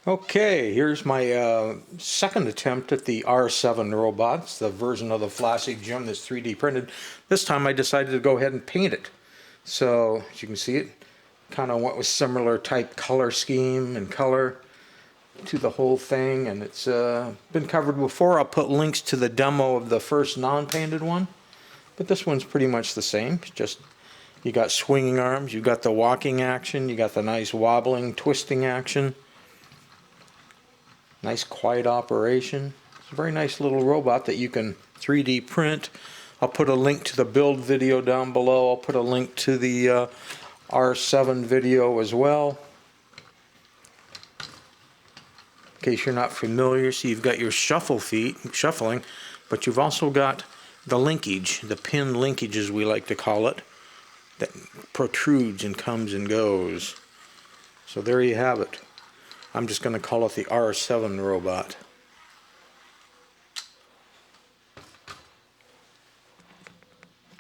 Okay, here's my second attempt at the R7 robot. It's the version of the Flashy Gem that's 3D printed. This time I decided to go ahead and paint it. So, as you can see, it kind of went with similar type color scheme and color to the whole thing, and it's been covered before. I'll put links to the demo of the first non-painted one, but this one's pretty much the same. It's just you got swinging arms, you got the walking action, you got the nice wobbling, twisting action. Nice quiet operation. It's a very nice little robot that you can 3D print. I'll put a link to the build video down below. I'll put a link to the R7 video as well, in case you're not familiar. So you've got your shuffling, but you've also got the linkage, the pin linkage as we like to call it, that protrudes and comes and goes. So there you have it. I'm just going to call it the R7 robot.